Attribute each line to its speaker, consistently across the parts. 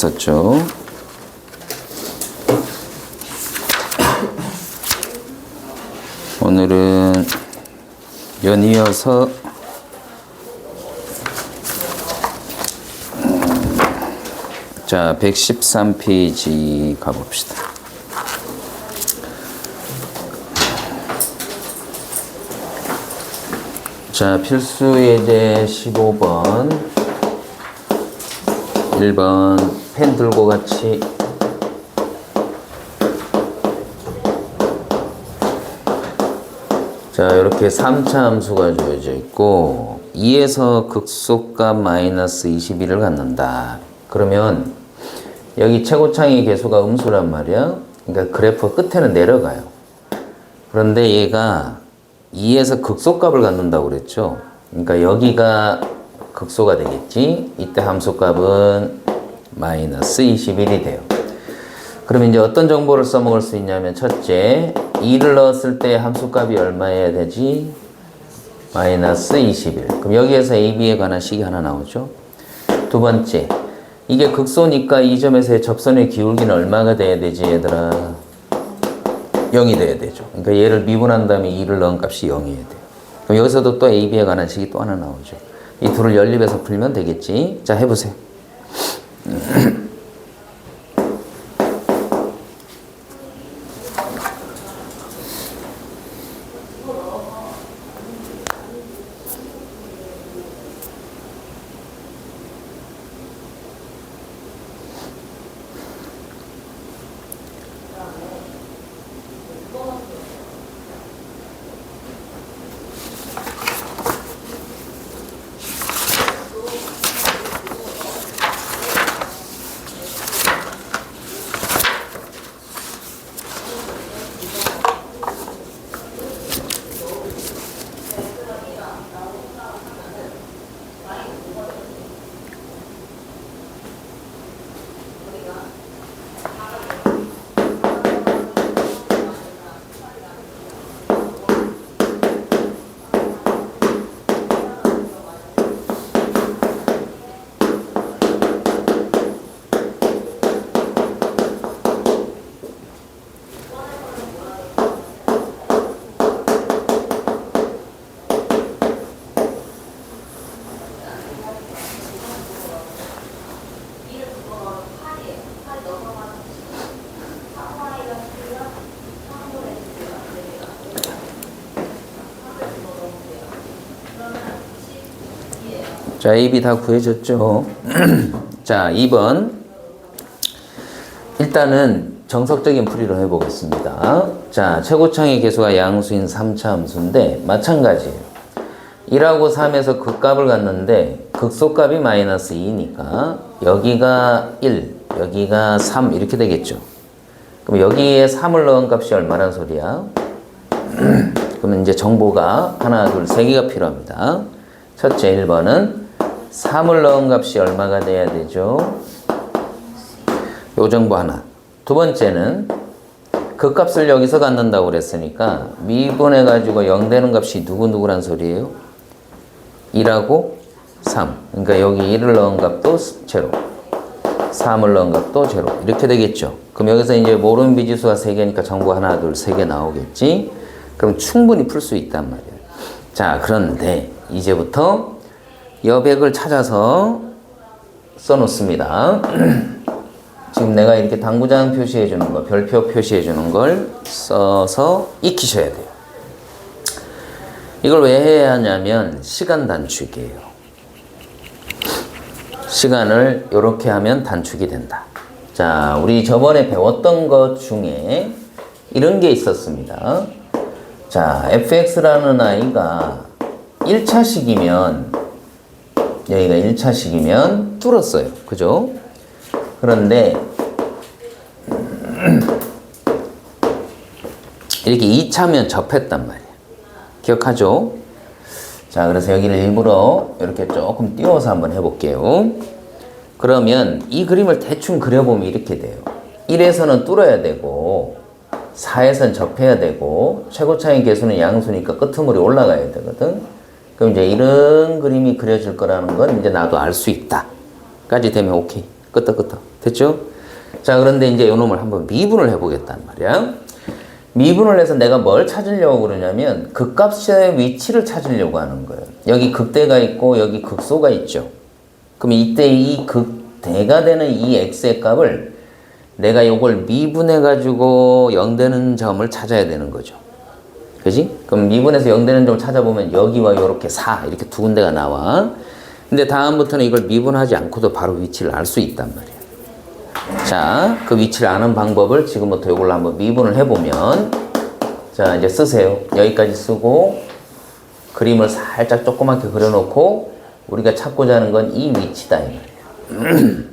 Speaker 1: 있었죠. 오늘은 연이어서 자 113페이지 가봅시다. 자 필수 예제 15번 1번 펜 들고 같이 자 이렇게 3차 함수가 주어져 있고 2에서 극소값 마이너스 21을 갖는다. 그러면 여기 최고창의 개수가 음수란 말이야. 그러니까 그래프 끝에는 내려가요. 그런데 얘가 2에서 극소값을 갖는다고 그랬죠. 그러니까 여기가 극소가 되겠지. 이때 함수값은 마이너스 21이 돼요. 그럼 이제 어떤 정보를 써먹을 수 있냐면 첫째 2를 넣었을 때 함수값이 얼마여야 되지? 마이너스 21. 그럼 여기에서 AB에 관한 식이 하나 나오죠. 두 번째 이게 극소니까 이 점에서의 접선의 기울기는 얼마가 돼야 되지 얘들아? 0이 돼야 되죠. 그러니까 얘를 미분한 다음에 2를 넣은 값이 0이어야 돼요. 그럼 여기서도 또 AB에 관한 식이 또 하나 나오죠. 이 둘을 연립해서 풀면 되겠지. 자 해보세요. 자, AB 다 구해졌죠? 자, 2번. 일단은 정석적인 풀이로 해보겠습니다. 자, 최고창의 개수가 양수인 3차 함수인데, 마찬가지예요. 1하고 3에서 극값을 갖는데, 극소값이 마이너스 2니까, 여기가 1, 여기가 3, 이렇게 되겠죠? 그럼 여기에 3을 넣은 값이 얼마란 소리야? 그러면 이제 정보가 하나, 둘, 세 개가 필요합니다. 첫째 1번은 3을 넣은 값이 얼마가 돼야 되죠? 요 정보 하나. 두 번째는 그 값을 여기서 갖는다고 그랬으니까 미분해가지고 0 되는 값이 누구누구란 소리예요? 2하고 3. 그러니까 여기 1을 넣은 값도 제로, 3을 넣은 값도 제로. 이렇게 되겠죠. 그럼 여기서 이제 모르는 비지수가 3개니까 정보 하나, 둘, 3개 나오겠지? 그럼 충분히 풀 수 있단 말이에요. 자, 그런데 이제부터 여백을 찾아서 써놓습니다. 지금 내가 이렇게 당구장 표시해 주는 거, 별표 표시해 주는 걸 써서 익히셔야 돼요. 이걸 왜 해야 하냐면 시간 단축이에요. 시간을 이렇게 하면 단축이 된다. 자, 우리 저번에 배웠던 것 중에 이런 게 있었습니다. 자, fx라는 아이가 1차식이면 여기가 1차식이면 뚫었어요. 그죠? 그런데 이렇게 2차면 접했단 말이에요. 기억하죠? 자, 그래서 여기를 일부러 이렇게 조금 띄워서 한번 해볼게요. 그러면 이 그림을 대충 그려보면 이렇게 돼요. 1에서는 뚫어야 되고 4에서는 접해야 되고 최고차의 개수는 양수니까 끄트물이 올라가야 되거든. 그럼 이제 이런 그림이 그려질 거라는 건 이제 나도 알 수 있다 까지 되면 오케이. 끄떡끄떡. 됐죠? 자, 그런데 이제 요놈을 한번 미분을 해보겠단 말이야. 미분을 해서 내가 뭘 찾으려고 그러냐면 극값의 위치를 찾으려고 하는 거예요. 여기 극대가 있고 여기 극소가 있죠. 그럼 이때 이 극대가 되는 이 x의 값을 내가 요걸 미분해가지고 0 되는 점을 찾아야 되는 거죠. 그지? 그럼 미분해서 0 되는 점을 찾아보면 여기와 요렇게 4 이렇게 두 군데가 나와. 근데 다음부터는 이걸 미분하지 않고도 바로 위치를 알 수 있단 말이야. 자, 그 위치를 아는 방법을 지금부터 이걸로 한번 미분을 해보면, 자, 이제 쓰세요. 여기까지 쓰고 그림을 살짝 조그맣게 그려놓고 우리가 찾고자 하는 건 이 위치다 이 말이에요.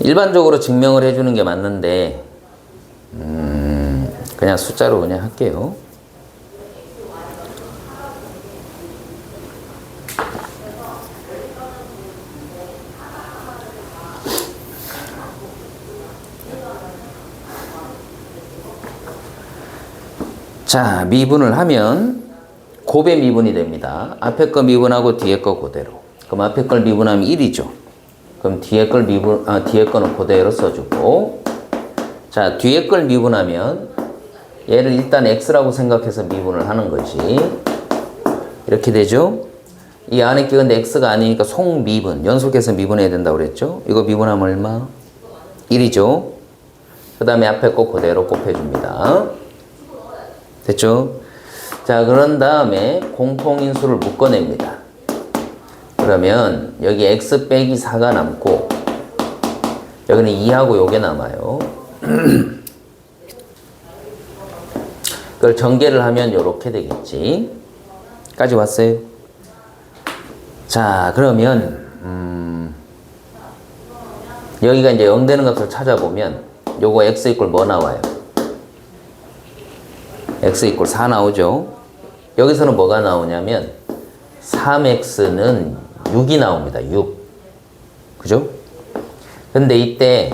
Speaker 1: 일반적으로 증명을 해주는 게 맞는데 그냥 숫자로 그냥 할게요. 자, 미분을 하면 곱의 미분이 됩니다. 앞에 거 미분하고 뒤에 거 그대로. 그럼 앞에 걸 미분하면 1이죠. 그럼 뒤에 거는 그대로 써주고, 자, 뒤에 걸 미분하면 얘를 일단 x라고 생각해서 미분을 하는 거지. 이렇게 되죠. 이 안에 게 근데 x가 아니니까 속미분, 연속해서 미분해야 된다고 그랬죠. 이거 미분하면 얼마? 1이죠. 그 다음에 앞에 거 그대로 곱해줍니다. 됐죠? 자, 그런 다음에 공통인수를 묶어냅니다. 그러면 여기 x 빼기 4가 남고 여기는 2하고 요게 남아요. 그걸 전개를 하면 요렇게 되겠지. 까지 왔어요? 자, 그러면 여기가 이제 0 되는 값을 찾아보면 요거 x 이꼴 뭐 나와요? x 이꼴 4 나오죠. 여기서는 뭐가 나오냐면 3x는 6이 나옵니다. 6. 그죠? 근데 이때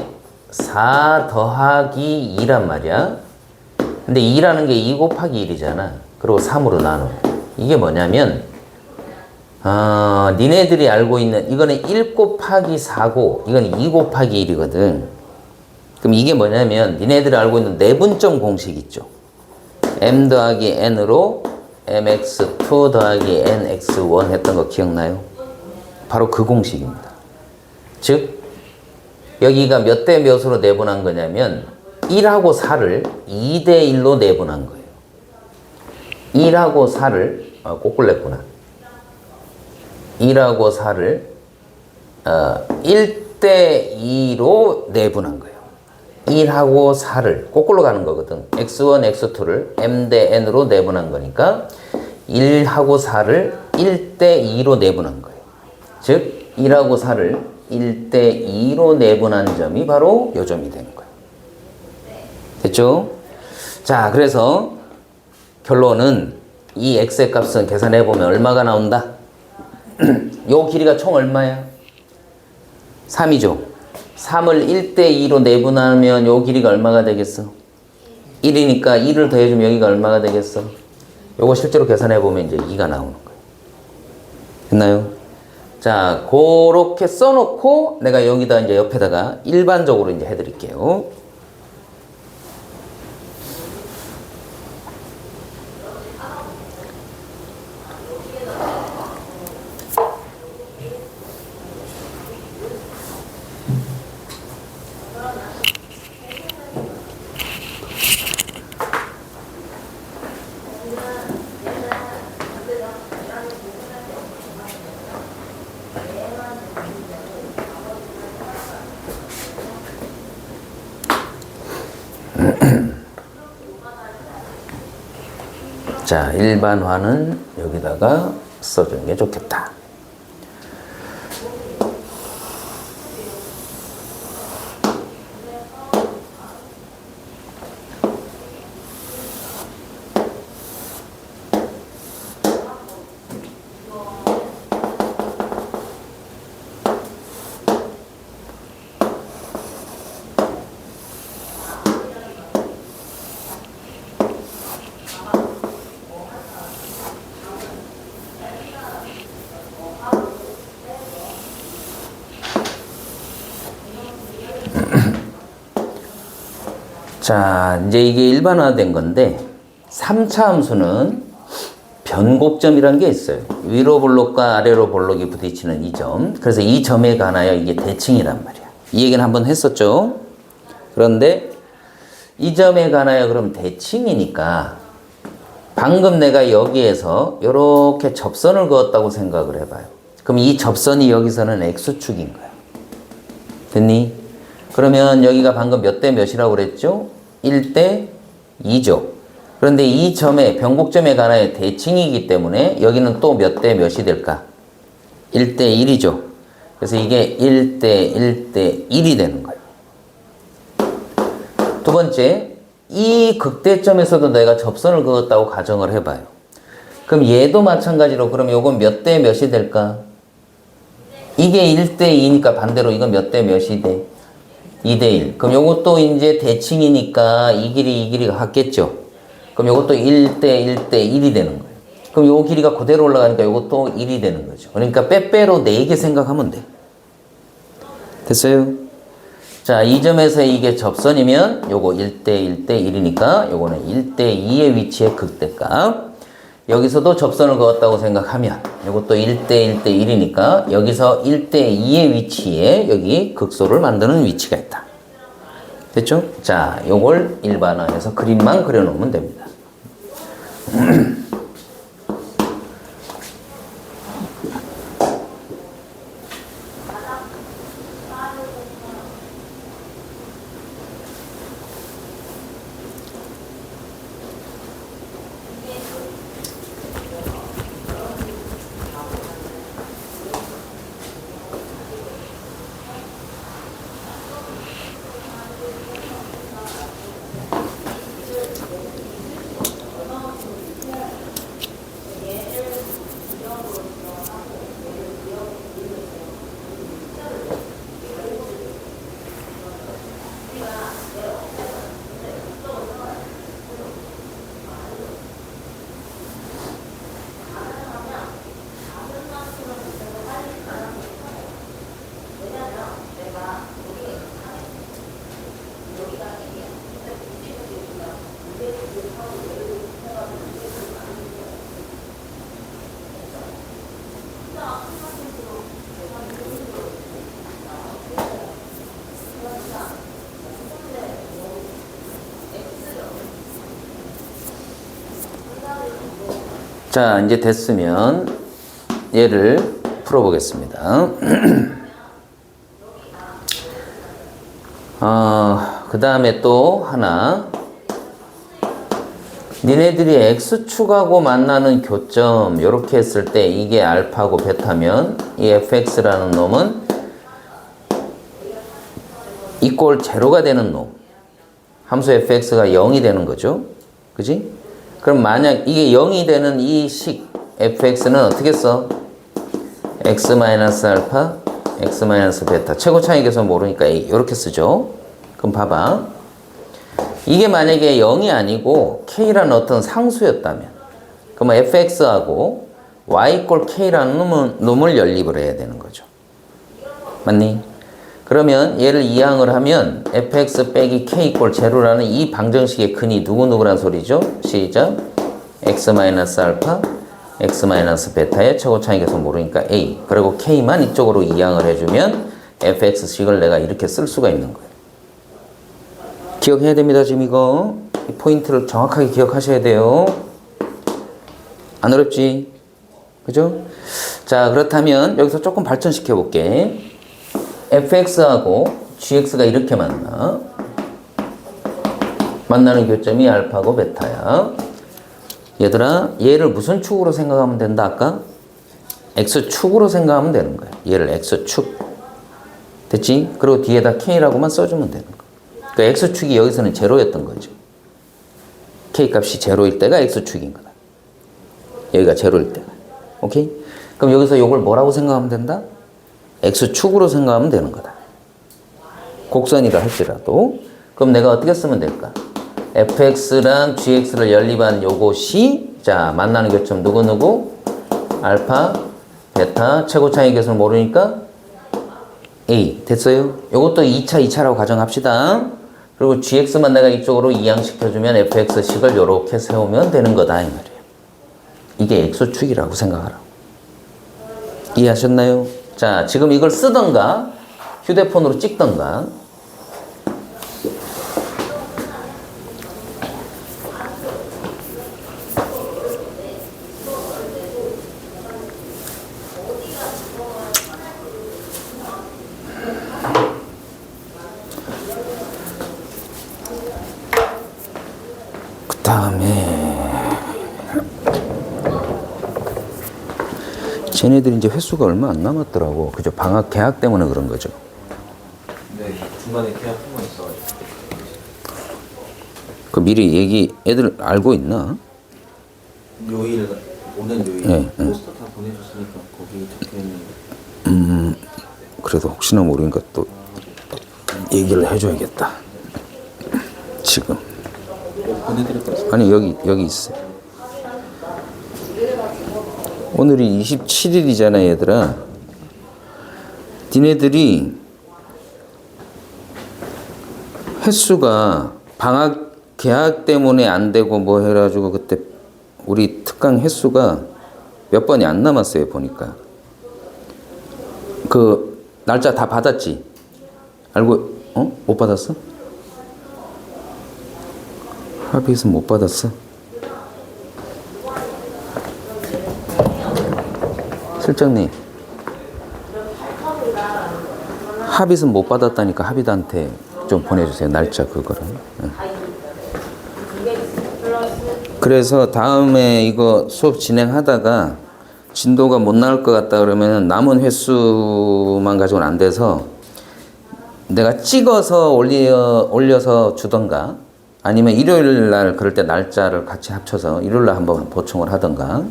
Speaker 1: 4 더하기 2란 말이야. 근데 2라는 게 2 곱하기 1이잖아. 그리고 3으로 나눠. 이게 뭐냐면 니네들이 알고 있는 이거는 1 곱하기 4고 이건 2 곱하기 1이거든. 그럼 이게 뭐냐면 니네들이 알고 있는 내분점 공식 있죠. m 더하기 n으로 mx2 더하기 nx1 했던 거 기억나요? 바로 그 공식입니다. 즉 여기가 몇 대 몇으로 내분한 거냐면 1하고 4를 2대 1로 내분한 거예요. 1하고 4를 거꾸로 냈구나. 1하고 4를 1대 2로 내분한 거예요. 1하고 4를 거꾸로 가는 거거든. x1, x2를 m 대 n으로 내분한 거니까 1하고 4를 1대 2로 내분한 거예요. 즉 1하고 4를 1대 2로 내분한 점이 바로 요 점이 되는 거예요. 됐죠? 자, 그래서 결론은 이 x의 값은 계산해 보면 얼마가 나온다? 요 길이가 총 얼마야? 3이죠. 3을 1대 2로 내분하면 요 길이가 얼마가 되겠어? 1이니까 2를 더해주면 여기가 얼마가 되겠어? 요거 실제로 계산해 보면 이제 2가 나오는 거예요. 됐나요? 자, 그렇게 써놓고 내가 여기다 이제 옆에다가 일반적으로 이제 해드릴게요. 자, 일반화는 여기다가 써주는 게 좋겠다. 자, 이제 이게 일반화된 건데 3차 함수는 변곡점이라는 게 있어요. 위로 볼록과 아래로 볼록이 부딪히는 이 점. 그래서 이 점에 관하여 이게 대칭이란 말이야. 이 얘기는 한번 했었죠. 그런데 이 점에 관하여 그럼 대칭이니까 방금 내가 여기에서 이렇게 접선을 그었다고 생각을 해봐요. 그럼 이 접선이 여기서는 X축인 거야. 됐니? 그러면 여기가 방금 몇 대 몇이라고 그랬죠? 1대 2죠. 그런데 이 점에 변곡점에 관하여 대칭이기 때문에 여기는 또 몇 대 몇이 될까? 1대 1이죠. 그래서 이게 1대 1대 1이 되는 거예요. 두 번째, 이 극대점에서도 내가 접선을 그었다고 가정을 해봐요. 그럼 얘도 마찬가지로 그럼 요건 몇 대 몇이 될까? 이게 1대 2니까 반대로 이건 몇 대 몇이 돼? 2대 1. 그럼 요것도 이제 대칭이니까 이 길이가 같겠죠? 그럼 요것도 1대 1대 1이 되는 거예요. 그럼 요 길이가 그대로 올라가니까 요것도 1이 되는 거죠. 그러니까 빼빼로 4개 생각하면 돼. 됐어요? 자, 이 점에서 이게 접선이면 요거 1대 1대 1이니까 요거는 1대 2의 위치의 극대값. 여기서도 접선을 그었다고 생각하면 요것도 1대 1대 1이니까 여기서 1대 2의 위치에 여기 극소를 만드는 위치가 있다. 됐죠? 자, 요걸 일반화해서 그림만 그려놓으면 됩니다. 자, 이제 됐으면 얘를 풀어보겠습니다. 그 다음에 또 하나. 니네들이 X축하고 만나는 교점 이렇게 했을 때 이게 알파고 베타면 이 fx라는 놈은 이꼴 제로가 되는 놈. 함수 fx가 0이 되는 거죠. 그지? 그럼 만약 이게 0이 되는 이 식 fx는 어떻게 써? x-알파, x-베타. 최고차이 계속 모르니까 A 이렇게 쓰죠. 그럼 봐봐. 이게 만약에 0이 아니고 k라는 어떤 상수였다면 그러면 fx하고 y 꼴 k라는 놈을 연립을 해야 되는 거죠. 맞니? 그러면 얘를 이항을 하면 fx 빼기 k 꼴 제로라는 이 방정식의 근이 누구누구란 소리죠? 시작. x-알파, x-베타의 최고차이 계속 모르니까 a. 그리고 k만 이쪽으로 이항을 해주면 fx식을 내가 이렇게 쓸 수가 있는 거예요. 기억해야 됩니다. 지금 이거 이 포인트를 정확하게 기억하셔야 돼요. 안 어렵지? 그죠? 자, 그렇다면 여기서 조금 발전시켜 볼게. fx하고 gx가 이렇게 만나는 교점이 알파고 베타야. 얘들아, 얘를 무슨 축으로 생각하면 된다 아까? x축으로 생각하면 되는 거야. 얘를 x축. 됐지? 그리고 뒤에다 k라고만 써주면 되는 거야. 그 x축이 여기서는 제로였던 거죠. k값이 제로일 때가 x축인 거다. 여기가 제로일 때가. 오케이? 그럼 여기서 이걸 뭐라고 생각하면 된다? x축으로 생각하면 되는 거다. 곡선이라 할지라도. 그럼 내가 어떻게 쓰면 될까? fx랑 gx를 연립한 요것이 자, 만나는 교점 누구누구? 알파, 베타, 최고차이 계수를 모르니까 A. 됐어요? 요것도 2차라고 가정합시다. 그리고 gx만 내가 이쪽으로 이양시켜주면 fx식을 이렇게 세우면 되는 거다 이 말이에요. 이게 x축이라고 생각하라. 이해하셨나요? 자, 지금 이걸 쓰던가 휴대폰으로 찍던가. 그 다음에 쟤네들이 이제 횟수가 얼마 안 남았더라고. 그죠? 방학 개학 때문에 그런 거죠.
Speaker 2: 네, 중간에 계약 한번 있어가지고.
Speaker 1: 그 미리 얘기 애들 알고 있나?
Speaker 2: 요일, 오는 요일
Speaker 1: 네,
Speaker 2: 포스터 다 보내줬으니까 거기 적혀있는
Speaker 1: 그래도 혹시나 모르니까 또 얘기를 해줘야겠다. 지금.
Speaker 2: 보내드릴 거였어요.
Speaker 1: 아니 여기 있어. 오늘이 27일이잖아 얘들아. 니네들이 횟수가 방학 개학 때문에 안 되고 뭐 해가지고 그때 우리 특강 횟수가 몇 번이 안 남았어요 보니까. 그 날짜 다 받았지? 알고 못 받았어? 합의해서 못 받았어? 실장님 합의서 못 받았다니까 합의단한테 좀 보내주세요. 날짜 그거를. 그래서 다음에 이거 수업 진행하다가 진도가 못 나올 것 같다 그러면 남은 횟수만 가지고는 안 돼서 내가 찍어서 올려서 주던가 아니면 일요일 날 그럴 때 날짜를 같이 합쳐서 일요일 날 한번 보충을 하던가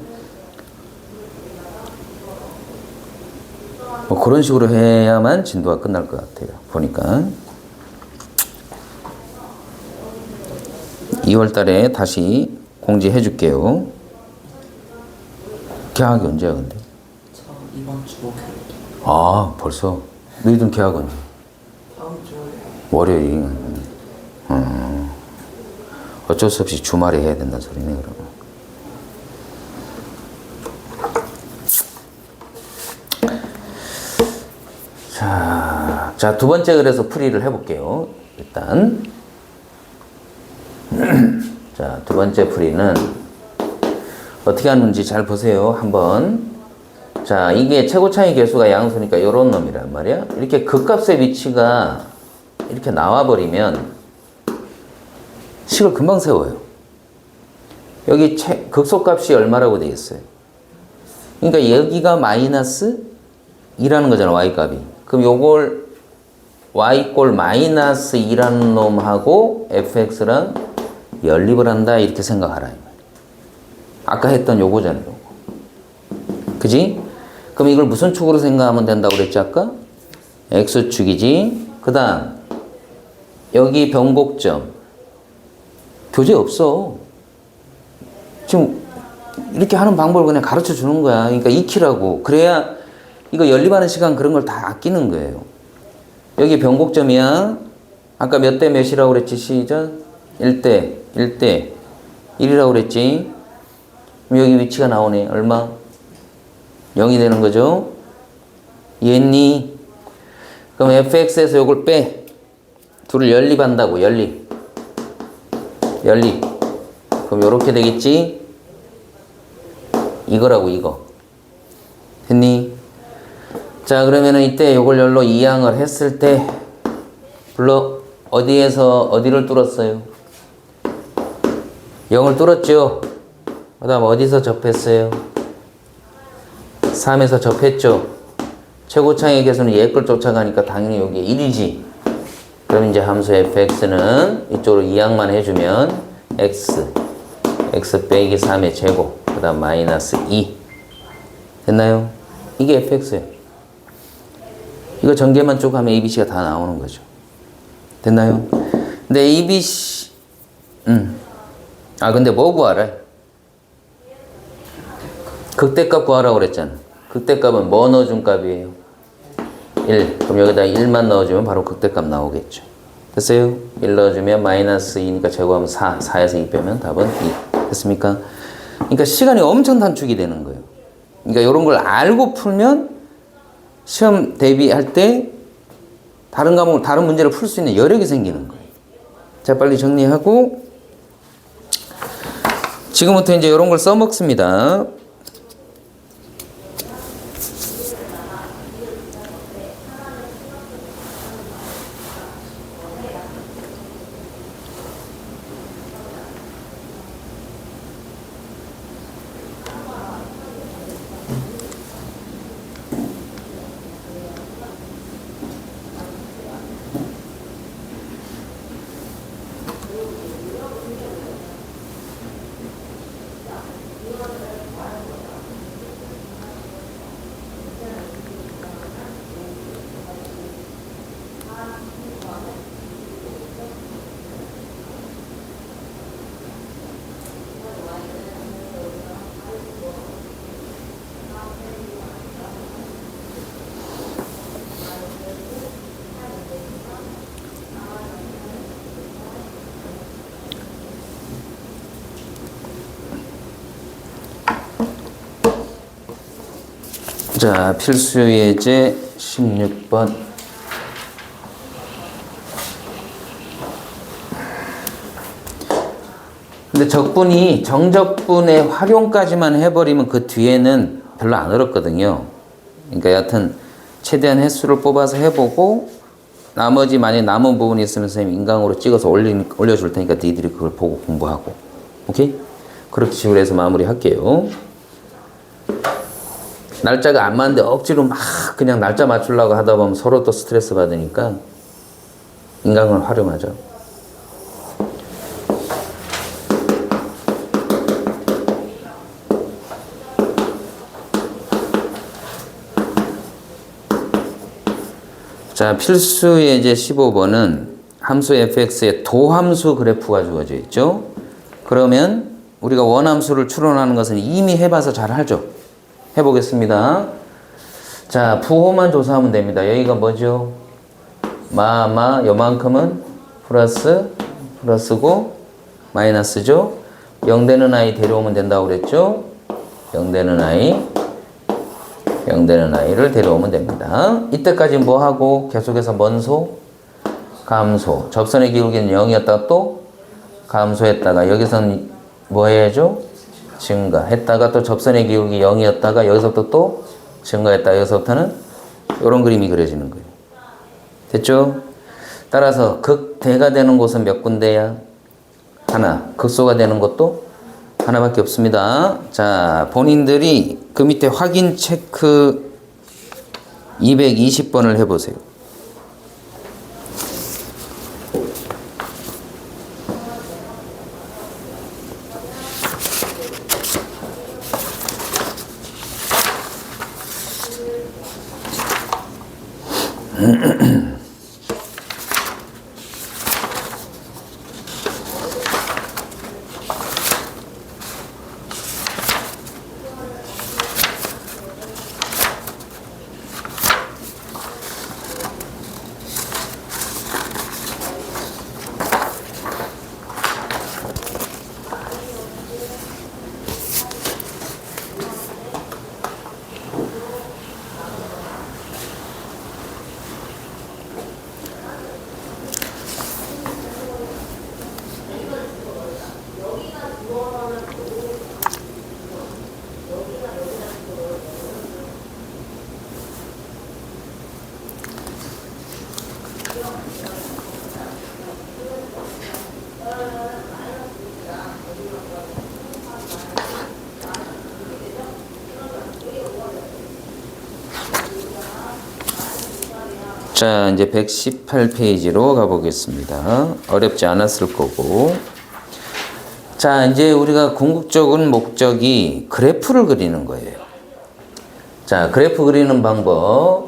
Speaker 1: 뭐 그런 식으로 해야만 진도가 끝날 것 같아요. 보니까 2월 달에 다시 공지해 줄게요. 개학이 언제야 근데?
Speaker 3: 저 이번 주 목요일.
Speaker 1: 아 벌써? 너희들은 개학 언제?
Speaker 3: 다음 주
Speaker 1: 월요일. 어쩔 수 없이 주말에 해야 된다는 소리네 그러면. 자, 두 번째 그래서 풀이를 해볼게요. 일단 자, 두 번째 풀이는 어떻게 하는지 잘 보세요. 한번. 자, 이게 최고차이 계수가 양수니까 이런 놈이란 말이야. 이렇게 극값의 위치가 이렇게 나와버리면 식을 금방 세워요. 여기 극소값이 얼마라고 되어 있어요? 그러니까 여기가 마이너스 2라는 거잖아, y값이. 그럼 요걸 y꼴 마이너스 2라는 놈하고 fx랑 연립을 한다 이렇게 생각하라. 아까 했던 요거잖아, 요거. 그지? 그럼 이걸 무슨 축으로 생각하면 된다고 그랬지 아까? x축이지. 그 다음 여기 변곡점 교재 없어. 지금 이렇게 하는 방법을 그냥 가르쳐 주는 거야. 그러니까 익히라고. 그래야 이거 연립하는 시간 그런 걸 다 아끼는 거예요. 여기 변곡점이야. 아까 몇 대 몇이라고 그랬지? 시작. 1대 1이라고 그랬지? 그럼 여기 위치가 나오네. 얼마? 0이 되는 거죠? 이해했니? 그럼 fx에서 요걸 빼. 둘을 연립한다고. 연립. 그럼 요렇게 되겠지? 이거라고 이거. 됐니? 자, 그러면은 이때 요걸 열로 이항을 했을 때 불러 어디에서 어디를 뚫었어요? 0을 뚫었죠? 그 다음 어디서 접했어요? 3에서 접했죠? 최고차이 계수는 얘 걸 쫓아가니까 당연히 여기 1이지. 그럼 이제 함수 fx는 이쪽으로 이항만 해주면 x 빼기 3의 제곱 그 다음 마이너스 2 됐나요? 이게 fx예요. 이거 전개만 쭉 하면 abc가 다 나오는 거죠. 됐나요? 근데 abc 근데 뭐 구하래? 극대값 구하라고 그랬잖아. 극대값은 뭐 넣어준 값이에요? 1. 그럼 여기다 1만 넣어주면 바로 극대값 나오겠죠. 됐어요? 1 넣어주면 마이너스 2니까 제곱하면 4, 4에서 2 빼면 답은 2. 됐습니까? 그러니까 시간이 엄청 단축이 되는 거예요. 그러니까 이런 걸 알고 풀면 시험 대비할 때 다른 과목, 다른 문제를 풀 수 있는 여력이 생기는 거예요. 자, 빨리 정리하고 지금부터 이제 이런 걸 써먹습니다. 자, 필수 예제 16번. 근데 적분이 정적분의 활용까지만 해버리면 그 뒤에는 별로 안 어렵거든요. 그러니까 여하튼 최대한 횟수를 뽑아서 해보고 나머지 만약 남은 부분이 있으면 선생님 인강으로 찍어서 올려줄 테니까 너희들이 그걸 보고 공부하고. 오케이? 그렇게 식으로 해서 마무리할게요. 날짜가 안 맞는데 억지로 막 그냥 날짜 맞추려고 하다 보면 서로 또 스트레스 받으니까 인강을 활용하죠. 자, 필수 예제 15번은 함수 fx의 도함수 그래프가 주어져 있죠. 그러면 우리가 원함수를 추론하는 것은 이미 해봐서 잘 알죠. 해보겠습니다. 자, 부호만 조사하면 됩니다. 여기가 뭐죠? 요만큼은 플러스고 마이너스죠. 0 되는 i 데려오면 된다고 그랬죠. 0 되는 i를 데려오면 됩니다. 이때까지 뭐 하고 계속해서 먼소? 감소. 접선의 기울기는 0이었다가 또 감소했다가 여기서는 뭐 해야죠? 증가했다가 또 접선의 기울기 0이었다가 여기서부터 또 증가했다. 여기서부터는 이런 그림이 그려지는 거예요. 됐죠? 따라서 극대가 되는 곳은 몇 군데야? 하나. 극소가 되는 것도 하나밖에 없습니다. 자, 본인들이 그 밑에 확인 체크 220번을 해보세요. 자, 이제 118페이지로 가보겠습니다. 어렵지 않았을 거고. 자, 이제 우리가 궁극적인 목적이 그래프를 그리는 거예요. 자, 그래프 그리는 방법.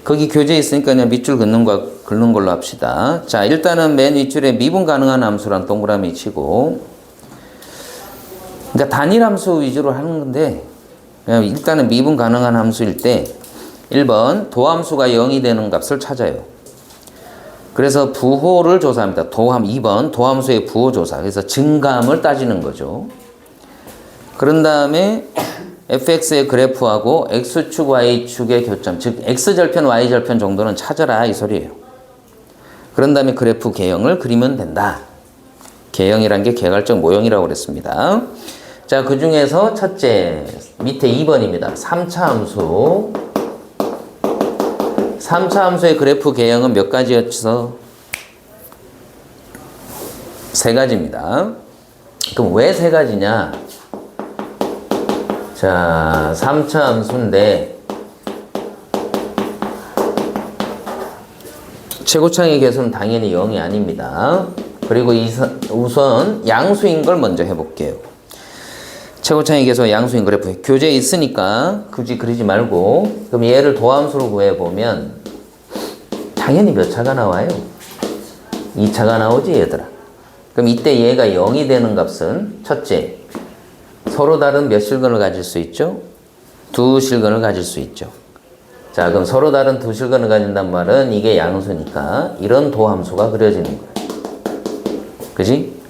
Speaker 1: 거기 교재에 있으니까 그냥 밑줄 긋는 걸로 합시다. 자, 일단은 맨 윗줄에 미분 가능한 함수란 동그라미 치고. 그러니까 단일 함수 위주로 하는 건데, 그냥 일단은 미분 가능한 함수일 때 1번 도함수가 0이 되는 값을 찾아요. 그래서 부호를 조사합니다. 2번 도함수의 부호 조사. 그래서 증감을 따지는 거죠. 그런 다음에 fx의 그래프하고 x축, y축의 교점, 즉 x절편, y절편 정도는 찾아라 이 소리예요. 그런 다음에 그래프 개형을 그리면 된다. 개형이란 게 개괄적 모형이라고 그랬습니다. 자, 그 중에서 첫째 밑에 2번입니다. 3차 함수. 3차 함수의 그래프 개형은 몇 가지였어? 3가지입니다. 그럼 왜 3가지냐? 자, 3차 함수인데 최고창의 개수는 당연히 0이 아닙니다. 그리고 우선 양수인 걸 먼저 해볼게요. 최고창의 개수가 양수인 그래프 교재에 있으니까 굳이 그리지 말고, 그럼 얘를 도함수로 구해보면 당연히 몇 차가 나와요? 2차가 나오지 얘들아. 그럼 이때 얘가 0이 되는 값은 첫째, 서로 다른 몇 실근을 가질 수 있죠? 2실근을 가질 수 있죠. 자, 그럼 서로 다른 2실근을 가진단 말은 이게 양수니까 이런 도함수가 그려지는 거예요. 그지?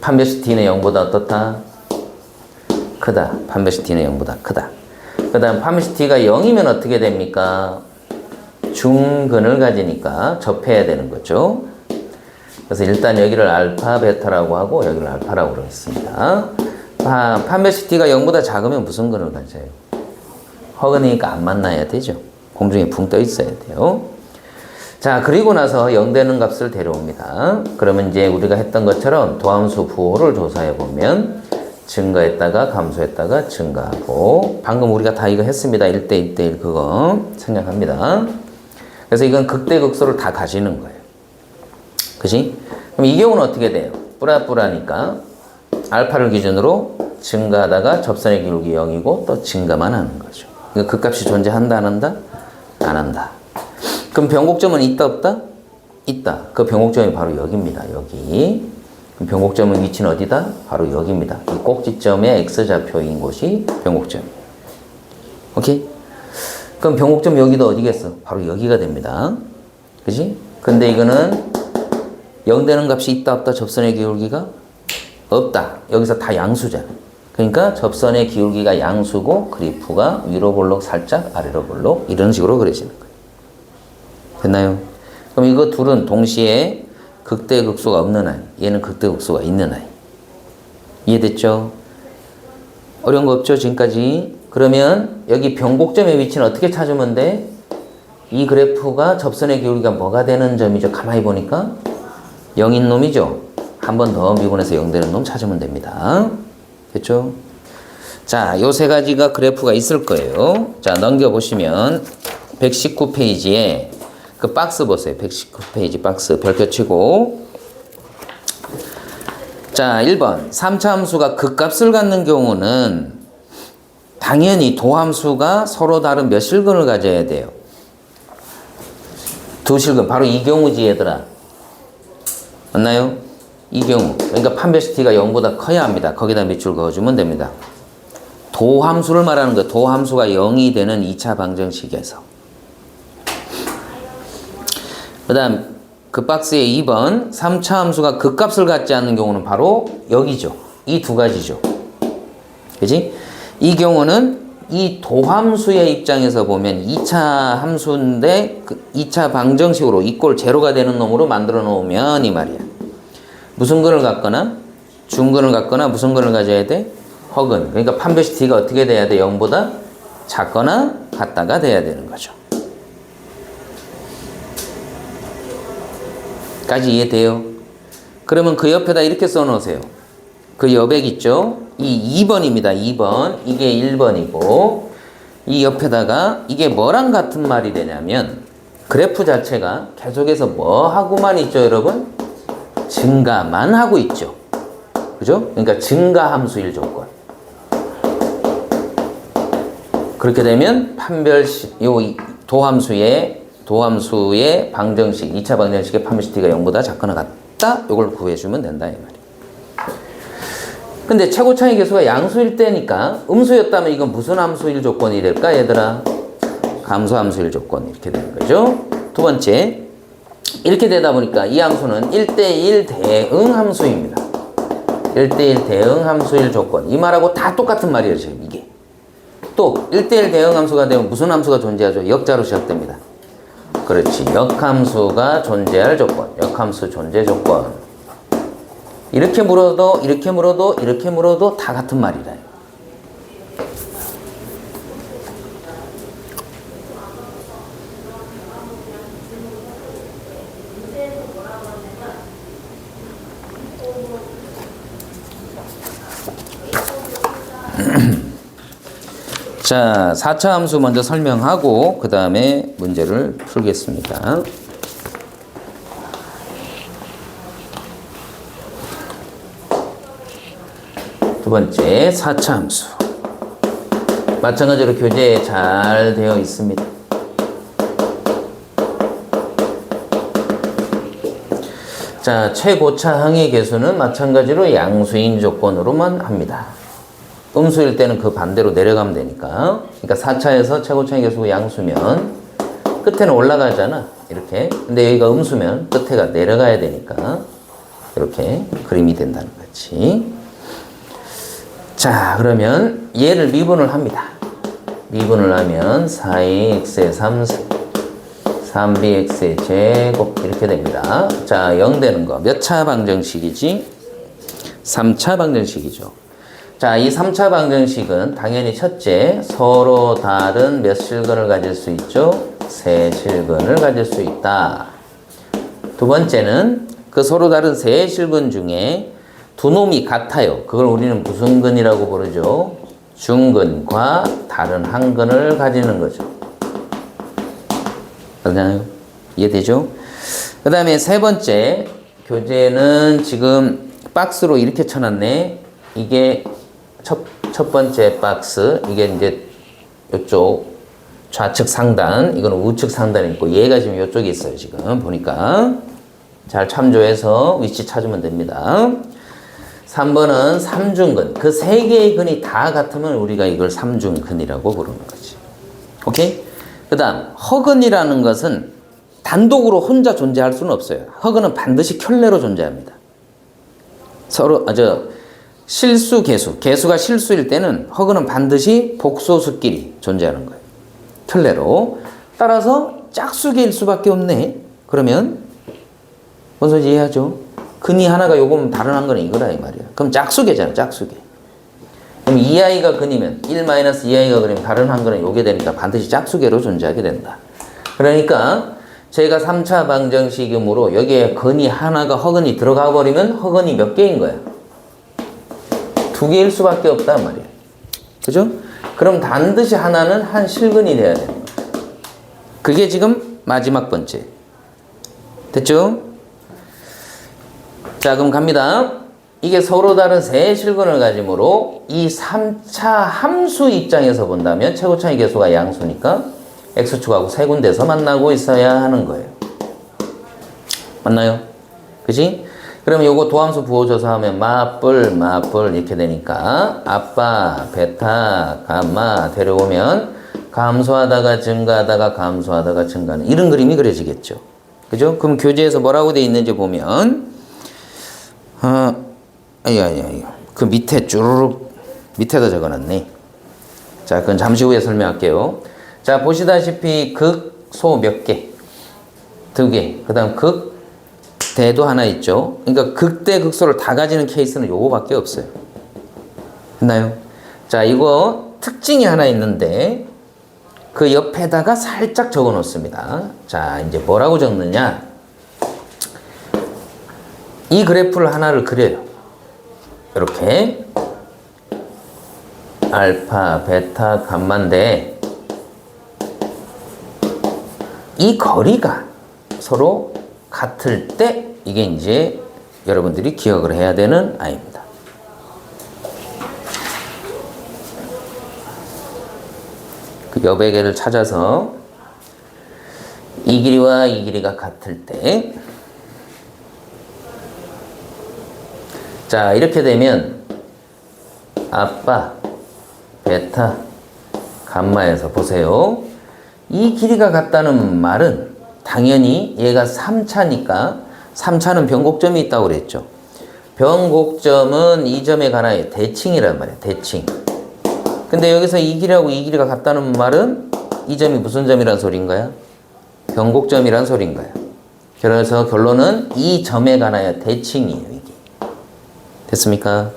Speaker 1: 판별식 D는 0보다 어떻다? 크다. 판별식 D는 0보다 크다. 그 다음 판별식 D가 0이면 어떻게 됩니까? 중근을 가지니까 접해야 되는 거죠. 그래서 일단 여기를 알파, 베타라고 하고 여기를 알파라고 그러겠습니다. 판별식 D가 0보다 작으면 무슨 근을 가져요? 허근이니까 안 만나야 되죠. 공중에 붕 떠 있어야 돼요. 자, 그리고 나서 0 되는 값을 데려옵니다. 그러면 이제 우리가 했던 것처럼 도함수 부호를 조사해 보면 증가했다가 감소했다가 증가하고, 방금 우리가 다 이거 했습니다. 1대 1대1 그거 생략합니다. 그래서 이건 극대극소를 다 가지는 거예요. 그지? 그럼 이 경우는 어떻게 돼요? 뿌라뿌라니까 알파를 기준으로 증가하다가 접선의 기울기 0이고 또 증가만 하는 거죠. 그러니까 그 값이 존재한다 안 한다? 안 한다. 그럼 변곡점은 있다 없다? 있다. 그 변곡점이 바로 여기입니다. 여기. 그럼 변곡점의 위치는 어디다? 바로 여기입니다. 이 꼭지점의 x좌표인 곳이 변곡점이에요. 오케이? 그럼 변곡점 여기도 어디겠어? 바로 여기가 됩니다. 그지? 근데 이거는 0 되는 값이 있다 없다? 접선의 기울기가 없다. 여기서 다 양수잖아. 그러니까 접선의 기울기가 양수고 그래프가 위로 볼록 살짝 아래로 볼록 이런 식으로 그려지는 거예요. 됐나요? 그럼 이거 둘은 동시에 극대극소가 없는 아이, 얘는 극대극소가 있는 아이. 이해됐죠? 어려운 거 없죠 지금까지? 그러면 여기 변곡점의 위치는 어떻게 찾으면 돼? 이 그래프가 접선의 기울기가 뭐가 되는 점이죠? 가만히 보니까 0인 놈이죠? 한 번 더 미분해서 0 되는 놈 찾으면 됩니다. 됐죠? 자, 요 3가지가 그래프가 있을 거예요. 자, 넘겨보시면 119페이지에 그 박스 보세요. 119페이지 박스 별표 치고. 자, 1번 3차 함수가 극값을 갖는 경우는 당연히 도함수가 서로 다른 몇 실근을 가져야 돼요? 2실근. 바로 이 경우지 얘들아. 맞나요? 이 경우. 그러니까 판별식 T가 0보다 커야 합니다. 거기다 밑줄 그어주면 됩니다. 도함수를 말하는 거예요. 도함수가 0이 되는 2차 방정식에서. 그 다음 그 박스에 2번 3차 함수가 극값을 갖지 않는 경우는 바로 여기죠. 이 2가지죠. 그지? 이 경우는 이 도함수의 입장에서 보면 2차 함수인데 그 2차 방정식으로 이꼴 제로가 되는 놈으로 만들어 놓으면 이 말이야. 무슨 근을 갖거나 중근을 갖거나 무슨 근을 가져야 돼? 허근. 그러니까 판별식 T가 어떻게 돼야 돼? 0보다 작거나 같다가 돼야 되는 거죠. 까지 이해돼요? 그러면 그 옆에다 이렇게 써놓으세요. 그 여백 있죠? 이 2번입니다. 2번. 이게 1번이고 이 옆에다가 이게 뭐랑 같은 말이 되냐면 그래프 자체가 계속해서 뭐 하고만 있죠, 여러분? 증가만 하고 있죠. 그죠? 그러니까 증가함수일 조건. 그렇게 되면 판별식, 요 도함수의 방정식, 2차 방정식의 판별식 T가 0보다 작거나 같다? 요걸 구해주면 된다, 이 말이에요. 근데 최고차의 개수가 양수일 때니까 음수였다면 이건 무슨 함수일 조건이 될까, 얘들아? 감소함수일 조건 이렇게 되는 거죠. 두 번째, 이렇게 되다 보니까 이 함수는 1대1 대응 함수입니다. 1대1 대응 함수일 조건. 이 말하고 다 똑같은 말이에요, 지금 이게. 또 1대1 대응 함수가 되면 무슨 함수가 존재하죠? 역자로 시작됩니다. 그렇지. 역함수가 존재할 조건. 역함수 존재 조건. 이렇게 물어도 이렇게 물어도 이렇게 물어도 다 같은 말이다. 자, 4차 함수 먼저 설명하고 그 다음에 문제를 풀겠습니다. 두 번째 4차 함수. 마찬가지로 교재에 잘 되어 있습니다. 자, 최고차 항의 개수는 마찬가지로 양수인 조건으로만 합니다. 음수일 때는 그 반대로 내려가면 되니까. 그러니까 4차에서 최고차의 개수가 양수면 끝에는 올라가잖아. 이렇게. 근데 여기가 음수면 끝에가 내려가야 되니까 이렇게 그림이 된다는 거지. 자, 그러면 얘를 미분을 합니다. 미분을 하면 4x의 3승 3bx의 제곱 이렇게 됩니다. 자, 0 되는 거 몇 차 방정식이지? 3차 방정식이죠. 자, 이 3차 방정식은 당연히 첫째, 서로 다른 몇 실근을 가질 수 있죠? 세 실근을 가질 수 있다. 두 번째는 그 서로 다른 세 실근 중에 두 놈이 같아요. 그걸 우리는 무슨 근이라고 부르죠? 중근과 다른 한 근을 가지는 거죠. 맞나요? 이해되죠? 그 다음에 세 번째, 교재는 지금 박스로 이렇게 쳐놨네. 이게 첫 번째 박스, 이게 이제 이쪽 좌측 상단, 이거는 우측 상단에 있고, 얘가 지금 이쪽에 있어요, 지금. 보니까. 잘 참조해서 위치 찾으면 됩니다. 3번은 삼중근. 그 세 개의 근이 다 같으면 우리가 이걸 삼중근이라고 부르는 거지. 오케이? 그 다음, 허근이라는 것은 단독으로 혼자 존재할 수는 없어요. 허근은 반드시 켤레로 존재합니다. 서로, 실수, 개수가 실수일 때는 허근은 반드시 복소수끼리 존재하는 거예요. 켤레로. 따라서 짝수계일 수밖에 없네. 그러면 뭔 소리인지 이해하죠? 근이 하나가 요거면 다른 한 거는 이거라 이 말이야. 그럼 짝수계잖아, 짝수계. 그럼 2i가 근이면 1-2i가 근이면 다른 한 거는 요게 되니까 반드시 짝수계로 존재하게 된다. 그러니까 저희가 3차 방정식이므로 여기에 근이 하나가 허근이 들어가 버리면 허근이 몇 개인 거야? 2개일 수밖에 없단 말이야. 그죠? 그럼 반드시 하나는 한 실근이 돼야 되는 거야. 그게 지금 마지막 번째. 됐죠? 자, 그럼 갑니다. 이게 서로 다른 세 실근을 가지므로 이 3차 함수 입장에서 본다면 최고차의 개수가 양수니까 x축하고 세 군데서 만나고 있어야 하는 거예요. 맞나요? 그치? 그럼 요거 도함수 부호조사 하면 마뿔 이렇게 되니까 아빠, 베타, 감마 데려오면 감소하다가 증가하다가 감소하다가 증가하는 이런 그림이 그려지겠죠. 그죠? 그럼 교재에서 뭐라고 돼 있는지 보면 그 밑에 쭈르륵 밑에다 적어놨네. 자, 그건 잠시 후에 설명할게요. 자, 보시다시피 극소 몇 개? 2개. 그 다음 극대도 하나 있죠. 그러니까 극대 극소를 다 가지는 케이스는 요거밖에 없어요. 됐나요? 자, 이거 특징이 하나 있는데 그 옆에다가 살짝 적어 놓습니다. 자, 이제 뭐라고 적느냐? 이 그래프를 하나를 그려요. 이렇게 알파, 베타, 감마인데 이 거리가 서로 같을 때 이게 이제 여러분들이 기억을 해야 되는 아이입니다. 그 여백을 찾아서 이 길이와 이 길이가 같을 때 자, 이렇게 되면 아빠, 베타, 감마에서 보세요. 이 길이가 같다는 말은 당연히 얘가 3차니까 3차는 변곡점이 있다고 그랬죠. 변곡점은 이 점에 관하여 대칭이란 말이야. 대칭. 근데 여기서 이 길이하고 이 길이가 같다는 말은 이 점이 무슨 점이란 소린가요? 변곡점이란 소린 거야. 그래서 결론은 이 점에 관하여 대칭이에요. 이게. 됐습니까?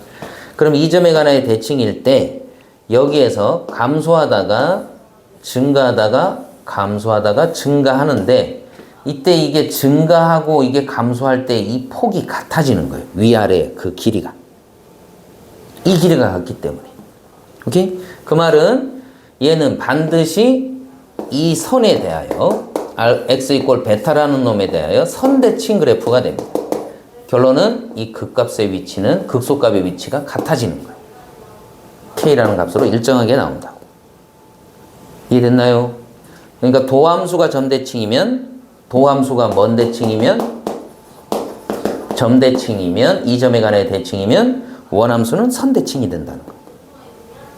Speaker 1: 그럼 이 점에 관하여 대칭일 때 여기에서 감소하다가 증가하다가 감소하다가 증가하는데 이때 이게 증가하고 이게 감소할 때 이 폭이 같아지는 거예요. 위아래 그 길이가. 이 길이가 같기 때문에. 오케이? 그 말은 얘는 반드시 이 선에 대하여 x 이꼴 베타라는 놈에 대하여 선대칭 그래프가 됩니다. 결론은 이 극값의 위치는 극소값의 위치가 같아지는 거예요. k라는 값으로 일정하게 나온다고. 이해됐나요? 그러니까 도함수가 점대칭이면 도함수가 뭔 대칭이면 점대칭이면 이 점에 관해 대칭이면 원함수는 선대칭이 된다는 거예요.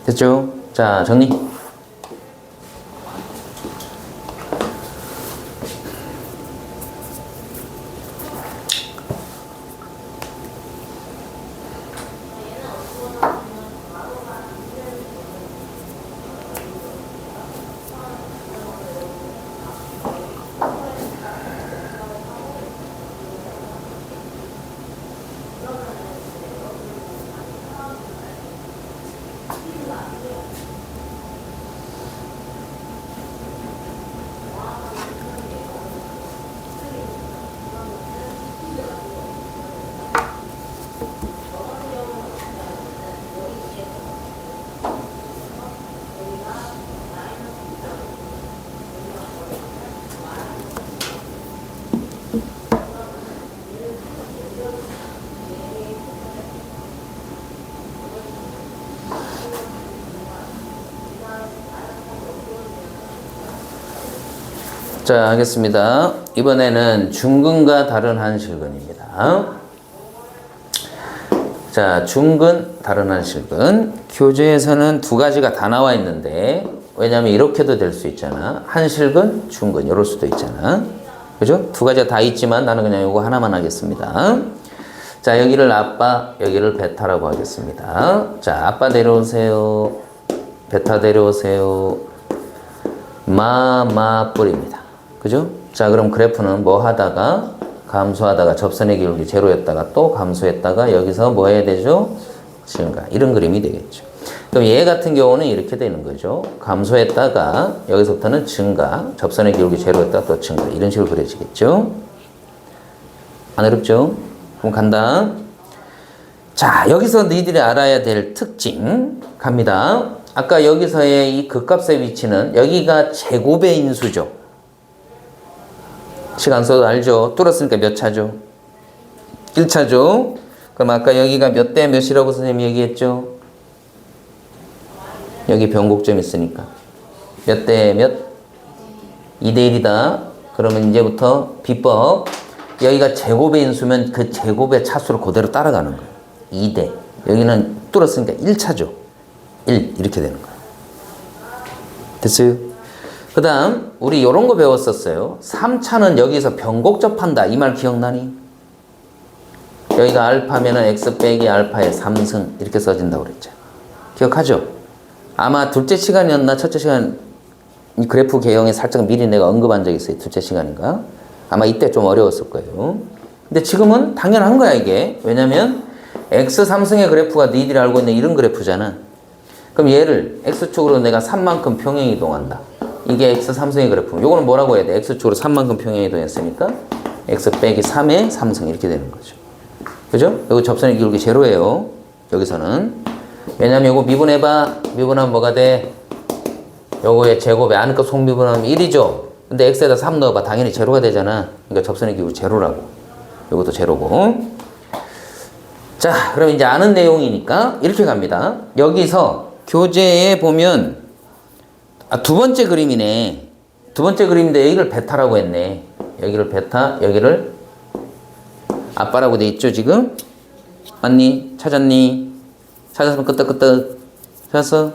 Speaker 1: 됐죠? 자, 정리. 자, 하겠습니다. 이번에는 중근과 다른 한실근입니다. 자, 중근, 다른 한실근. 교재에서는 두 가지가 다 나와 있는데, 왜냐면 이렇게도 될 수 있잖아. 한실근, 중근, 이럴 수도 있잖아. 그죠? 두 가지가 다 있지만 나는 그냥 이거 하나만 하겠습니다. 자, 여기를 아빠, 여기를 베타라고 하겠습니다. 자, 아빠 내려오세요. 베타 내려오세요. 뿌립니다. 그죠? 자, 그럼 그래프는 뭐 하다가 감소하다가 접선의 기울기 제로였다가 또 감소했다가 여기서 뭐 해야 되죠? 증가. 이런 그림이 되겠죠. 그럼 얘 같은 경우는 이렇게 되는 거죠. 감소했다가 여기서부터는 증가, 접선의 기울기 제로였다가 또 증가. 이런 식으로 그려지겠죠. 안 어렵죠? 그럼 간다. 자, 여기서 너희들이 알아야 될 특징 갑니다. 아까 여기서의 이 극값의 위치는 여기가 제곱의 인수죠. 시간 써도 알죠? 뚫었으니까 몇 차죠? 1차죠? 그럼 아까 여기가 몇 대 몇이라고 선생님이 얘기했죠? 여기 변곡점 있으니까 몇 대 몇? 2대 1이다. 그러면 이제부터 비법 여기가 제곱의 인수면 그 제곱의 차수를 그대로 따라가는 거예요. 2대 여기는 뚫었으니까 1차죠. 1 이렇게 되는 거예요. 됐어요? 그 다음 우리 요런 거 배웠었어요. 3차는 여기서 변곡접한다. 이 말 기억나니? 여기가 알파면은 x 빼기 알파의 3승 이렇게 써진다고 그랬죠. 기억하죠? 아마 둘째 시간이었나 첫째 시간 이 그래프 개형에 살짝 미리 내가 언급한 적이 있어요. 둘째 시간인가? 아마 이때 좀 어려웠을 거예요. 근데 지금은 당연한 거야 이게. 왜냐면 x 3승의 그래프가 너희들이 알고 있는 이런 그래프잖아. 그럼 얘를 x축으로 내가 3만큼 평행 이동한다. 이게 x 3승의 그래프. 요거는 뭐라고 해야 돼? x축으로 3만큼 평행 이동했으니까 x 빼기 3의 3승 이렇게 되는 거죠. 그죠? 여기 접선의 기울기 제로예요. 여기서는. 왜냐면 요거 미분해봐. 미분하면 뭐가 돼? 요거의 제곱에 안의 값 속미분하면 1이죠. 근데 x에다 3 넣어봐. 당연히 제로가 되잖아. 그러니까 접선의 기울기 제로라고. 요것도 제로고. 자, 그럼 이제 아는 내용이니까 이렇게 갑니다. 여기서 교재에 보면 두 번째 그림이네. 두 번째 그림인데 여기를 베타라고 했네. 여기를 베타, 여기를 아빠라고 돼 있죠 지금? 맞니? 찾았니? 찾았으면 끄떡끄떡 찾았어?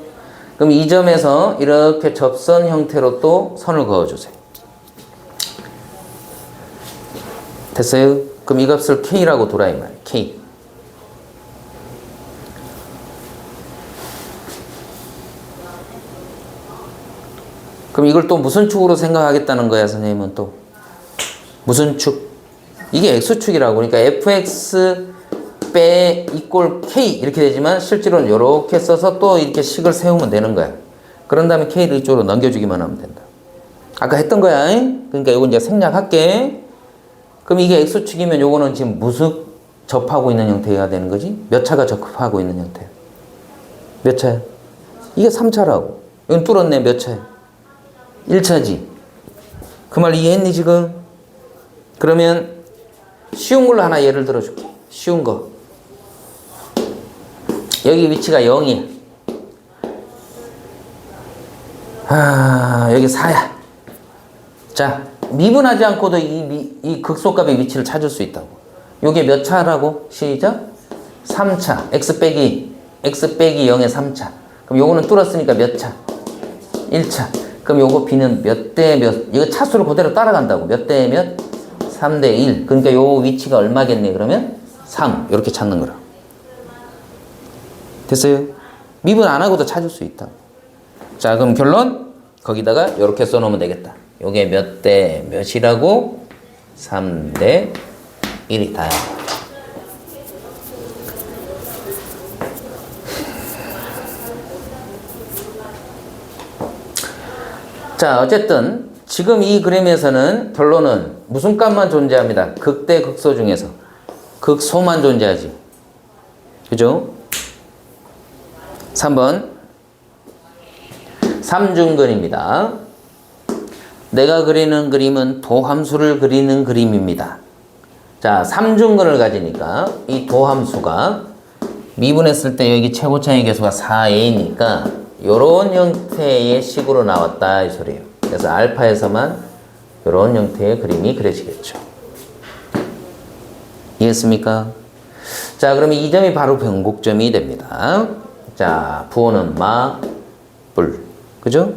Speaker 1: 그럼 이 점에서 이렇게 접선 형태로 또 선을 그어주세요. 됐어요? 그럼 이 값을 K라고 두라 이 말이야. K. 그럼 이걸 또 무슨 축으로 생각하겠다는 거야, 선생님은 또? 무슨 축? 이게 X축이라고. 그러니까 fx 빼 이꼴 K 이렇게 되지만 실제로는 이렇게 써서 또 이렇게 식을 세우면 되는 거야. 그런 다음에 K를 이쪽으로 넘겨주기만 하면 된다. 아까 했던 거야. 그러니까 이거 이제 생략할게. 그럼 이게 X축이면 요거는 지금 무슨 접하고 있는 형태가 되는 거지? 몇 차가 접하고 있는 형태야? 몇 차야? 이게 3차라고. 이건 뚫었네. 몇 차야? 1차지. 그 말 이해했니 지금? 그러면 쉬운 걸로 하나 예를 들어줄게. 쉬운 거. 여기 위치가 0이야. 여기 4야. 자, 미분하지 않고도 이 극소값의 위치를 찾을 수 있다고. 요게 몇 차라고? 시작. 3차. x 빼기 0의 3차. 그럼 요거는 뚫었으니까 몇 차? 1차. 그럼 요거 b는 몇 대 몇? 이거 차수를 그대로 따라간다고. 몇 대 몇? 3대 1. 그러니까 요 위치가 얼마겠니? 그러면 3. 이렇게 찾는 거라. 됐어요? 미분 안 하고도 찾을 수 있다. 자, 그럼 결론? 거기다가 이렇게 써놓으면 되겠다. 요게 몇 대 몇이라고? 3대 1이다. 자, 어쨌든 지금 이 그림에서는 결론은 무슨 값만 존재합니다. 극대 극소 중에서 극소만 존재하지. 그죠? 3번 삼중근입니다. 내가 그리는 그림은 도함수를 그리는 그림입니다. 자, 삼중근을 가지니까 이 도함수가 미분했을 때 여기 최고차의 개수가 4a니까 요런 형태의 식으로 나왔다 이 소리예요. 그래서 알파에서만 요런 형태의 그림이 그려지겠죠. 이해했습니까? 자, 그러면 이 점이 바로 변곡점이 됩니다. 자, 부호는 마, 뿔. 그죠?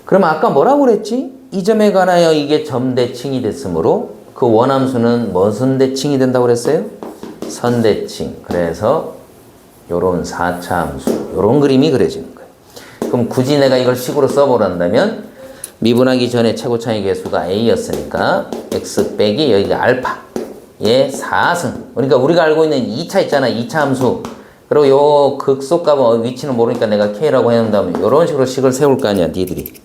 Speaker 1: 그럼 아까 뭐라고 그랬지? 이 점에 관하여 이게 점대칭이 됐으므로 그 원함수는 무슨 대칭이 된다고 그랬어요? 선대칭. 그래서 요런 4차 함수, 요런 그림이 그려지는 거예요. 그럼 굳이 내가 이걸 식으로 써보란다면 미분하기 전에 최고차의 개수가 a였으니까 x 빼기 여기가 알파의 4승. 그러니까 우리가 알고 있는 2차 있잖아. 2차 함수. 그리고 요 극소값은 위치는 모르니까 내가 k라고 해놓은 다음에 요런 식으로 식을 세울 거 아니야, 니들이.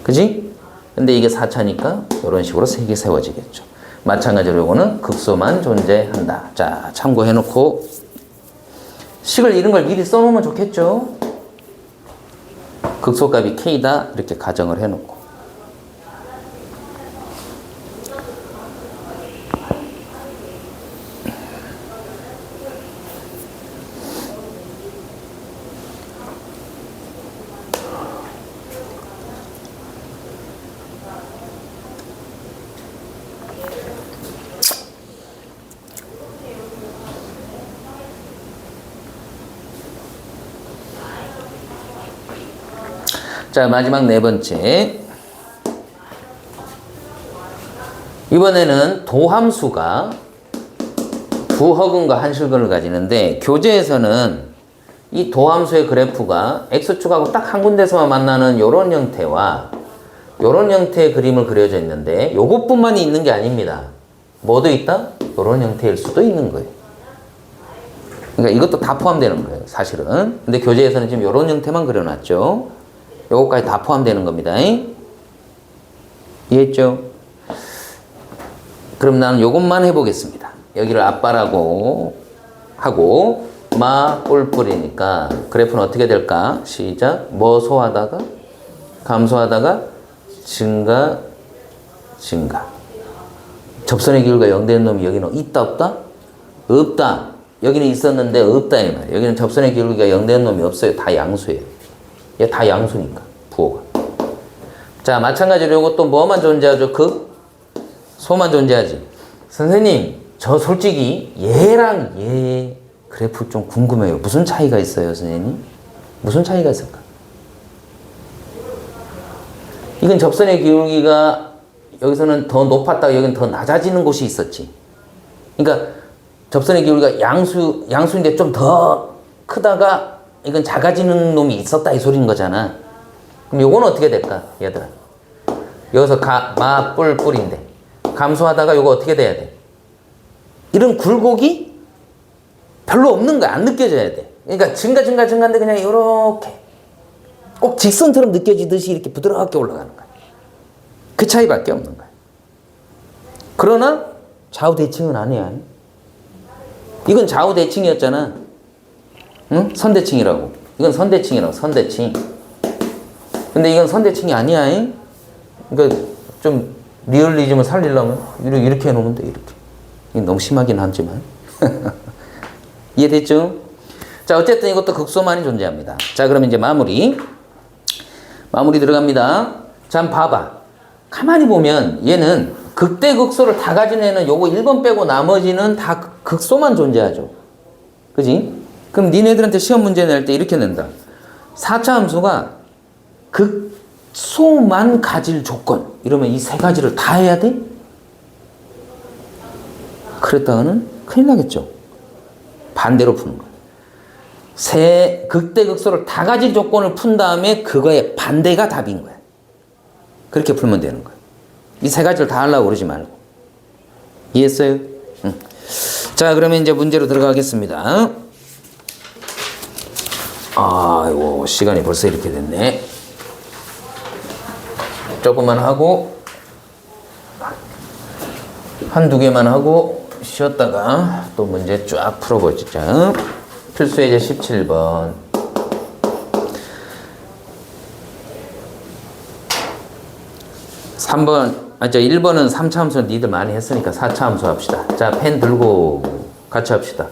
Speaker 1: 그지? 근데 이게 4차니까 요런 식으로 색이 세워지겠죠. 마찬가지로 요거는 극소만 존재한다. 자, 참고해놓고 식을 이런 걸 미리 써놓으면 좋겠죠. 극소값이 k다 이렇게 가정을 해놓고. 자, 마지막 네 번째. 이번에는 도함수가 부허근과 한실근을 가지는데 교재에서는 이 도함수의 그래프가 x축하고 딱 한 군데서만 만나는 이런 형태와 이런 형태의 그림을 그려져 있는데 요것뿐만이 있는 게 아닙니다. 뭐도 있다? 이런 형태일 수도 있는 거예요. 그러니까 이것도 다 포함되는 거예요, 사실은. 근데 교재에서는 지금 이런 형태만 그려놨죠. 요거까지 다 포함되는 겁니다. 이해했죠? 그럼 나는 요것만 해보겠습니다. 여기를 아빠라고 하고 마 뿔뿔이니까 그래프는 어떻게 될까? 시작. 뭐 소하다가 감소하다가 증가 접선의 기울기가 0 되는 놈이 여기는 있다 없다? 없다. 여기는 있었는데 없다 이 말이에요. 여기는 접선의 기울기가 0 되는 놈이 없어요. 다 양수예요. 얘 다 양수니까 부호가. 자, 마찬가지로 이것도 뭐만 존재하죠? 소만 존재하지. 선생님, 저 솔직히 얘랑 얘 그래프 좀 궁금해요. 무슨 차이가 있어요, 선생님? 무슨 차이가 있을까? 이건 접선의 기울기가 여기서는 더 높았다가 여기는 더 낮아지는 곳이 있었지. 그러니까 접선의 기울기가 양수인데 좀 더 크다가 이건 작아지는 놈이 있었다 이 소리인 거잖아. 그럼 요건 어떻게 될까 얘들아? 여기서 뿔인데 감소하다가 요거 어떻게 돼야 돼? 이런 굴곡이 별로 없는 거야. 안 느껴져야 돼. 그러니까 증가인데 그냥 이렇게 꼭 직선처럼 느껴지듯이 이렇게 부드럽게 올라가는 거야. 그 차이밖에 없는 거야. 그러나 좌우 대칭은 아니야. 이건 좌우 대칭이었잖아. 응? 선대칭이라고. 이건 선대칭이라고. 선대칭. 근데 이건 선대칭이 아니야. 그러니까 좀 리얼리즘을 살리려면 이렇게 해놓으면 돼. 이렇게. 이게 너무 심하긴 하지만. 이해됐죠? 자, 어쨌든 이것도 극소만이 존재합니다. 자, 그러면 이제 마무리 들어갑니다. 자, 한번 봐봐. 가만히 보면 얘는 극대 극소를 다 가진 애는 요거 1번 빼고 나머지는 다 극소만 존재하죠. 그지? 그럼 니네들한테 시험 문제 낼 때 이렇게 낸다. 4차 함수가 극소만 가질 조건. 이러면 이 세 가지를 다 해야 돼? 그랬다가는 큰일 나겠죠. 반대로 푸는 거야. 극대 극소를 다 가질 조건을 푼 다음에 그거의 반대가 답인 거야. 그렇게 풀면 되는 거야. 이 세 가지를 다 하려고 그러지 말고. 이해했어요? 응. 자, 그러면 이제 문제로 들어가겠습니다. 아이고, 시간이 벌써 이렇게 됐네. 조금만 하고, 한두 개만 하고, 쉬었다가 또 문제 쫙 풀어보자. 필수예제 17번. 1번은 3차 함수 니들 많이 했으니까 4차 함수 합시다. 자, 펜 들고 같이 합시다.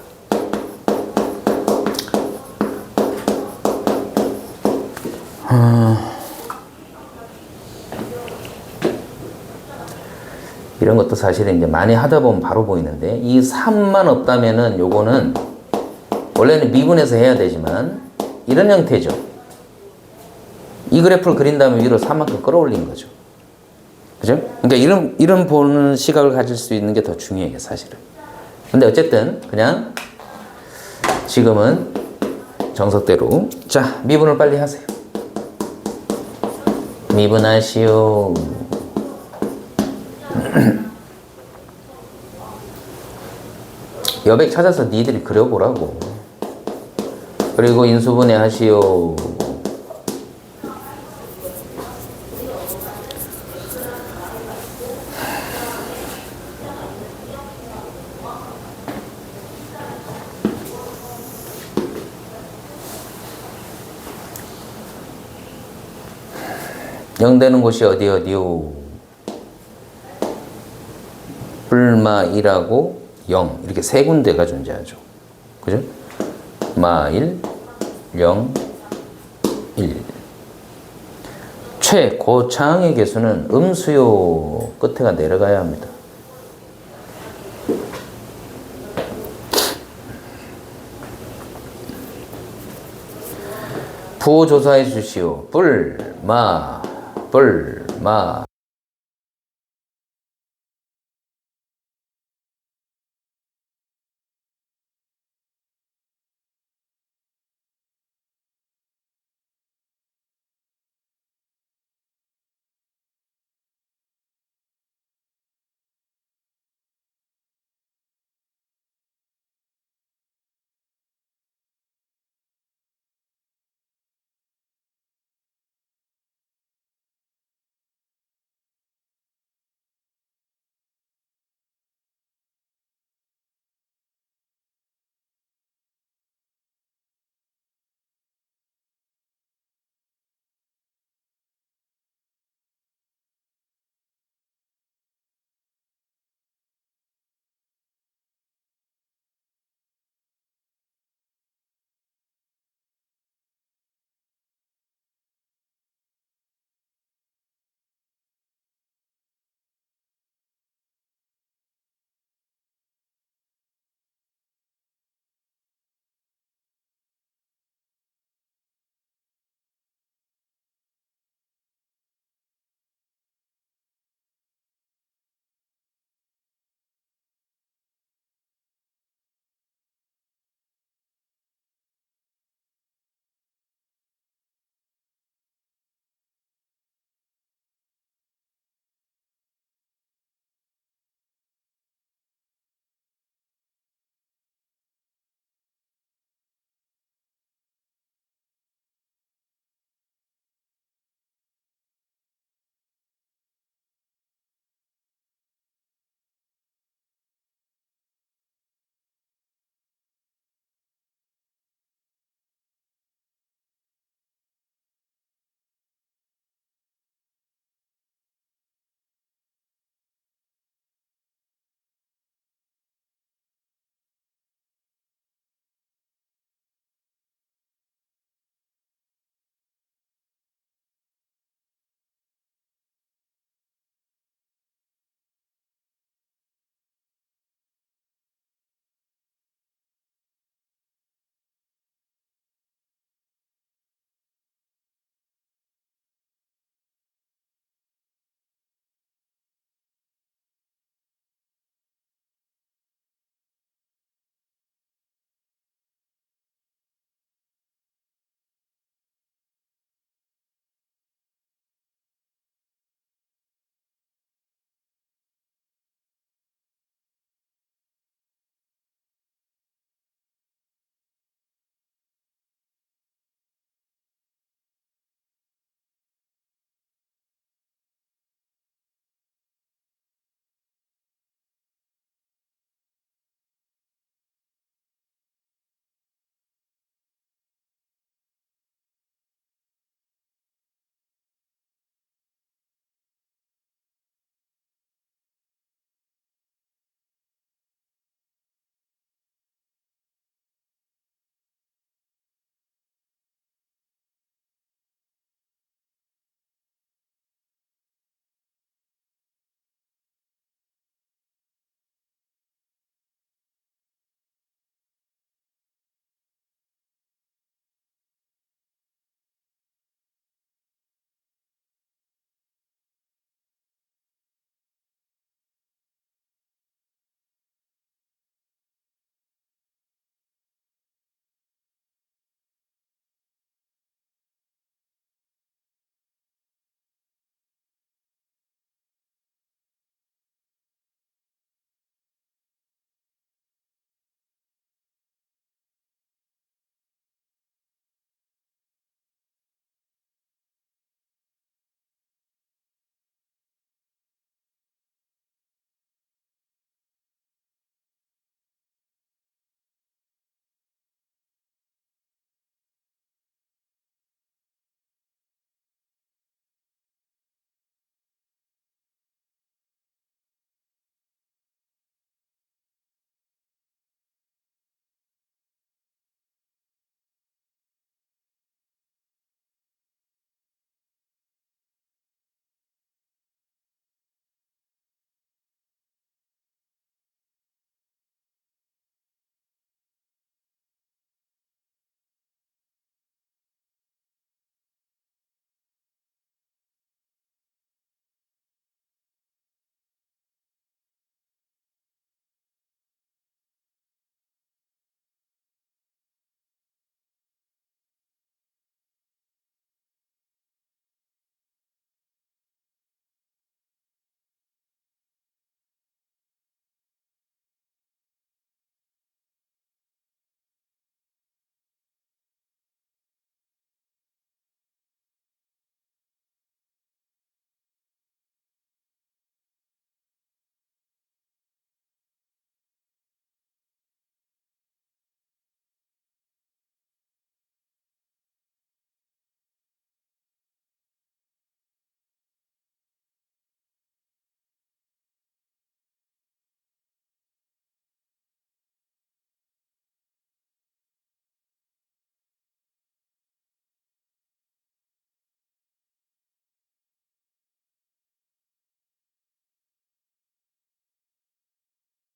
Speaker 1: 이런 것도 사실은 이제 많이 하다 보면 바로 보이는데, 이 3만 없다면은 요거는 원래는 미분해서 해야 되지만 이런 형태죠. 이 그래프를 그린 다음에 위로 3만큼 끌어올린 거죠. 그죠? 그러니까 이런 보는 시각을 가질 수 있는 게 더 중요해요, 사실은. 근데 어쨌든 그냥 지금은 정석대로. 자, 미분을 빨리 하세요. 미분하시오. 여백 찾아서 니들이 그려보라고. 그리고 인수분해 하시오. 영 되는 곳이 어디요? 불마 1하고 0 이렇게 세 군데가 존재하죠. 그죠? 마 1, 0, 1. 최고차항의 개수는 음수요 끝에가 내려가야 합니다. 부호 조사해 주시오. 불마